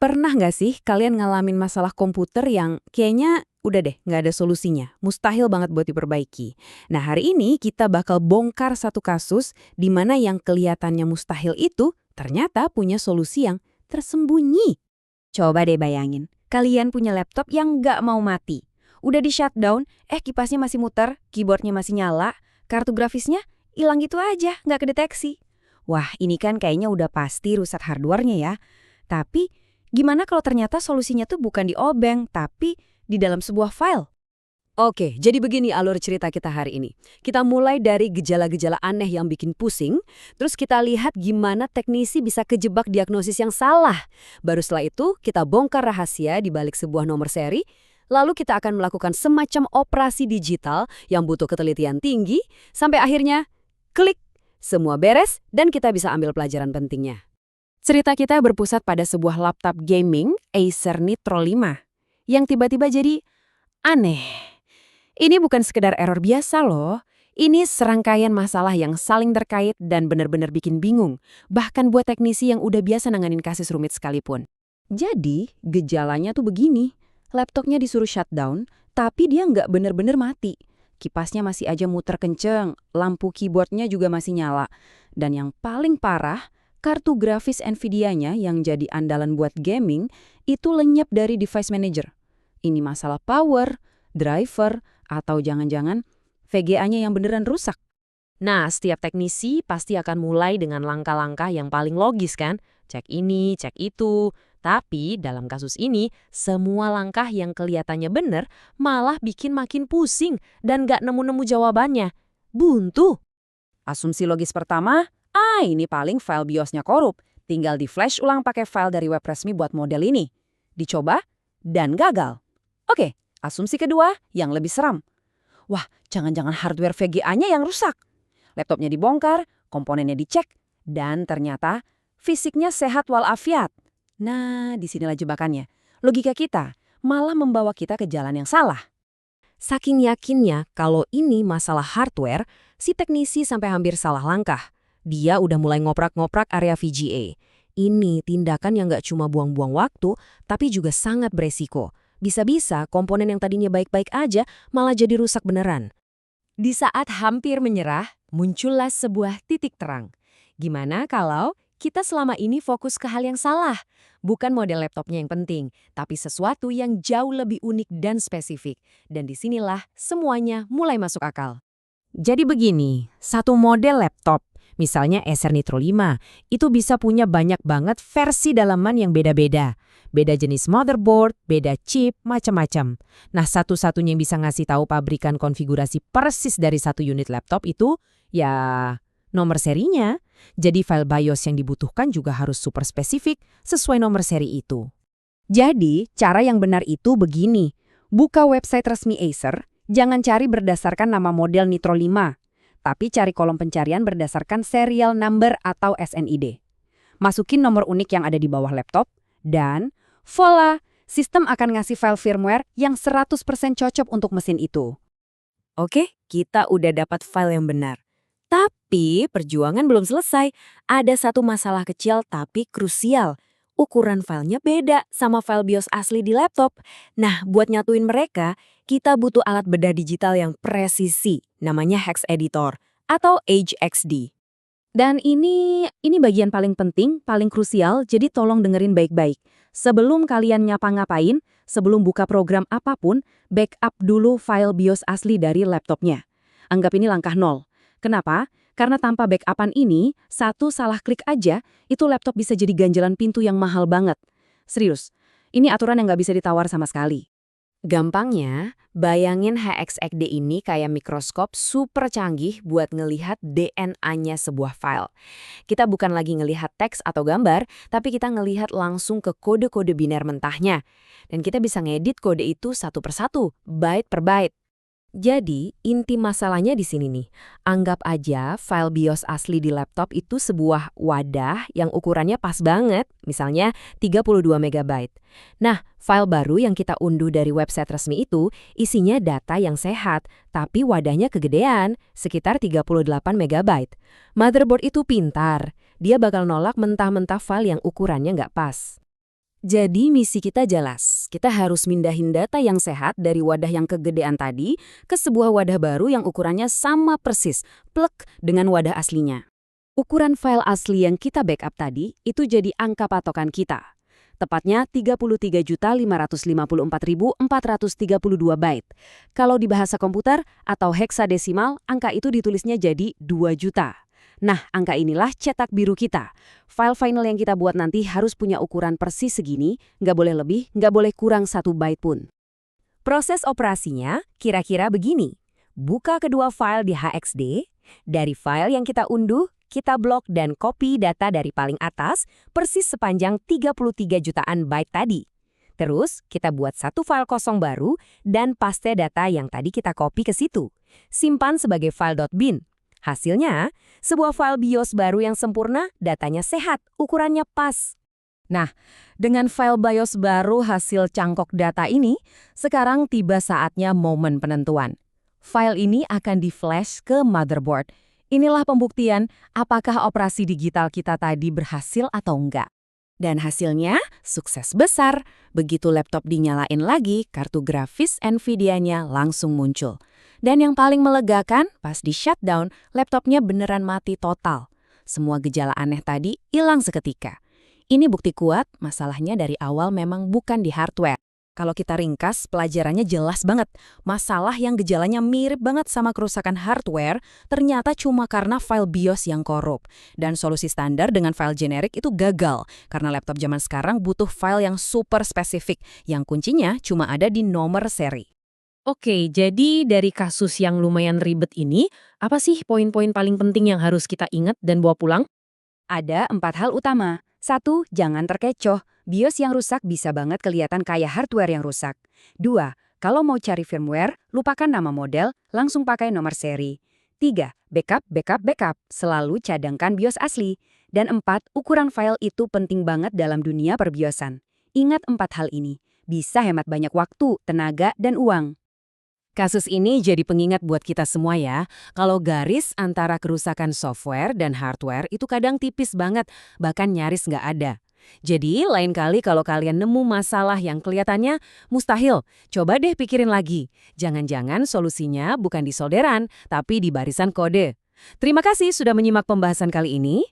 Pernah nggak sih kalian ngalamin masalah komputer yang kayaknya udah deh nggak ada solusinya, mustahil banget buat diperbaiki. Nah hari ini kita bakal bongkar satu kasus di mana yang kelihatannya mustahil itu ternyata punya solusi yang tersembunyi. Coba deh bayangin, kalian punya laptop yang nggak mau mati. Udah di shutdown, kipasnya masih muter, keyboardnya masih nyala, kartu grafisnya hilang gitu aja, nggak kedeteksi. Wah, ini kan kayaknya udah pasti rusak hardware-nya ya. Tapi, gimana kalau ternyata solusinya tuh bukan di obeng, tapi di dalam sebuah file? Oke, jadi begini alur cerita kita hari ini. Kita mulai dari gejala-gejala aneh yang bikin pusing, terus kita lihat gimana teknisi bisa kejebak diagnosis yang salah. Baru setelah itu, kita bongkar rahasia di balik sebuah nomor seri, lalu kita akan melakukan semacam operasi digital yang butuh ketelitian tinggi, sampai akhirnya, klik, semua beres, dan kita bisa ambil pelajaran pentingnya. Cerita kita berpusat pada sebuah laptop gaming Acer Nitro 5, yang tiba-tiba jadi aneh. Ini bukan sekedar error biasa loh. Ini serangkaian masalah yang saling terkait dan benar-benar bikin bingung. Bahkan buat teknisi yang udah biasa nanganin kasus rumit sekalipun. Jadi, gejalanya tuh begini. Laptopnya disuruh shutdown, tapi dia nggak benar-benar mati. Kipasnya masih aja muter kenceng, lampu keyboardnya juga masih nyala. Dan yang paling parah, kartu grafis Nvidia-nya yang jadi andalan buat gaming, itu lenyap dari device manager. Ini masalah power, driver, atau jangan-jangan VGA-nya yang beneran rusak. Nah, setiap teknisi pasti akan mulai dengan langkah-langkah yang paling logis kan? Cek ini, cek itu. Tapi dalam kasus ini, semua langkah yang kelihatannya bener malah bikin makin pusing dan nggak nemu-nemu jawabannya. Buntu. Asumsi logis pertama, ini paling file BIOS-nya korup. Tinggal di-flash ulang pakai file dari web resmi buat model ini. Dicoba, dan gagal. Oke. Asumsi kedua, yang lebih seram. Wah, jangan-jangan hardware VGA-nya yang rusak. Laptopnya dibongkar, komponennya dicek, dan ternyata fisiknya sehat walafiat. Nah, disinilah jebakannya. Logika kita malah membawa kita ke jalan yang salah. Saking yakinnya kalau ini masalah hardware, si teknisi sampai hampir salah langkah. Dia udah mulai ngoprak-ngoprak area VGA. Ini tindakan yang nggak cuma buang-buang waktu, tapi juga sangat beresiko. Bisa-bisa komponen yang tadinya baik-baik aja malah jadi rusak beneran. Di saat hampir menyerah, muncullah sebuah titik terang. Gimana kalau kita selama ini fokus ke hal yang salah? Bukan model laptopnya yang penting, tapi sesuatu yang jauh lebih unik dan spesifik. Dan disinilah semuanya mulai masuk akal. Jadi begini, satu model laptop, misalnya Acer Nitro 5, itu bisa punya banyak banget versi dalaman yang beda-beda. Beda jenis motherboard, beda chip, macam-macam. Nah, satu-satunya yang bisa ngasih tahu pabrikan konfigurasi persis dari satu unit laptop itu, ya nomor serinya. Jadi file BIOS yang dibutuhkan juga harus super spesifik sesuai nomor seri itu. Jadi, cara yang benar itu begini. Buka website resmi Acer, jangan cari berdasarkan nama model Nitro 5, tapi cari kolom pencarian berdasarkan serial number atau SNID. Masukin nomor unik yang ada di bawah laptop, dan voila, sistem akan ngasih file firmware yang 100% cocok untuk mesin itu. Oke, kita udah dapat file yang benar. Tapi perjuangan belum selesai. Ada satu masalah kecil tapi krusial. Ukuran filenya beda sama file BIOS asli di laptop. Nah, buat nyatuin mereka, kita butuh alat bedah digital yang presisi. Namanya Hex Editor atau HXD. Dan ini bagian paling penting, paling krusial, jadi tolong dengerin baik-baik. Sebelum kalian ngapa-ngapain, sebelum buka program apapun, backup dulu file BIOS asli dari laptopnya. Anggap ini langkah 0. Kenapa? Karena tanpa backupan ini, satu salah klik aja, itu laptop bisa jadi ganjalan pintu yang mahal banget. Serius, ini aturan yang nggak bisa ditawar sama sekali. Gampangnya, bayangin HXD ini kayak mikroskop super canggih buat ngelihat DNA-nya sebuah file. Kita bukan lagi ngelihat teks atau gambar, tapi kita ngelihat langsung ke kode-kode biner mentahnya. Dan kita bisa ngedit kode itu satu persatu, byte per byte. Jadi, inti masalahnya di sini nih. Anggap aja file BIOS asli di laptop itu sebuah wadah yang ukurannya pas banget, misalnya 32 MB. Nah, file baru yang kita unduh dari website resmi itu isinya data yang sehat, tapi wadahnya kegedean, sekitar 38 MB. Motherboard itu pintar, dia bakal nolak mentah-mentah file yang ukurannya nggak pas. Jadi misi kita jelas, kita harus mindahin data yang sehat dari wadah yang kegedean tadi ke sebuah wadah baru yang ukurannya sama persis, plek dengan wadah aslinya. Ukuran file asli yang kita backup tadi itu jadi angka patokan kita. Tepatnya 33.554.432 byte. Kalau di bahasa komputer atau heksadesimal, angka itu ditulisnya jadi 2 juta. Nah, angka inilah cetak biru kita. File final yang kita buat nanti harus punya ukuran persis segini, nggak boleh lebih, nggak boleh kurang 1 byte pun. Proses operasinya kira-kira begini. Buka kedua file di HXD. Dari file yang kita unduh, kita blok dan copy data dari paling atas persis sepanjang 33 jutaan byte tadi. Terus, kita buat satu file kosong baru dan paste data yang tadi kita copy ke situ. Simpan sebagai file .bin. Hasilnya, sebuah file BIOS baru yang sempurna, datanya sehat, ukurannya pas. Nah, dengan file BIOS baru hasil cangkok data ini, sekarang tiba saatnya momen penentuan. File ini akan di-flash ke motherboard. Inilah pembuktian apakah operasi digital kita tadi berhasil atau enggak. Dan hasilnya sukses besar. Begitu laptop dinyalain lagi, kartu grafis NVIDIA-nya langsung muncul. Dan yang paling melegakan, pas di shutdown, laptopnya beneran mati total. Semua gejala aneh tadi hilang seketika. Ini bukti kuat, masalahnya dari awal memang bukan di hardware. Kalau kita ringkas, pelajarannya jelas banget. Masalah yang gejalanya mirip banget sama kerusakan hardware, ternyata cuma karena file BIOS yang korup. Dan solusi standar dengan file generik itu gagal, karena laptop zaman sekarang butuh file yang super spesifik, yang kuncinya cuma ada di nomor seri. Oke, jadi dari kasus yang lumayan ribet ini, apa sih poin-poin paling penting yang harus kita ingat dan bawa pulang? Ada 4 hal utama. 1. Jangan terkecoh. BIOS yang rusak bisa banget kelihatan kayak hardware yang rusak. 2. Kalau mau cari firmware, lupakan nama model, langsung pakai nomor seri. 3. Backup. Selalu cadangkan BIOS asli. Dan 4. Ukuran file itu penting banget dalam dunia perbiosan. Ingat 4 hal ini. Bisa hemat banyak waktu, tenaga, dan uang. Kasus ini jadi pengingat buat kita semua ya, kalau garis antara kerusakan software dan hardware itu kadang tipis banget, bahkan nyaris nggak ada. Jadi, lain kali kalau kalian nemu masalah yang kelihatannya mustahil, coba deh pikirin lagi. Jangan-jangan solusinya bukan di solderan, tapi di barisan kode. Terima kasih sudah menyimak pembahasan kali ini.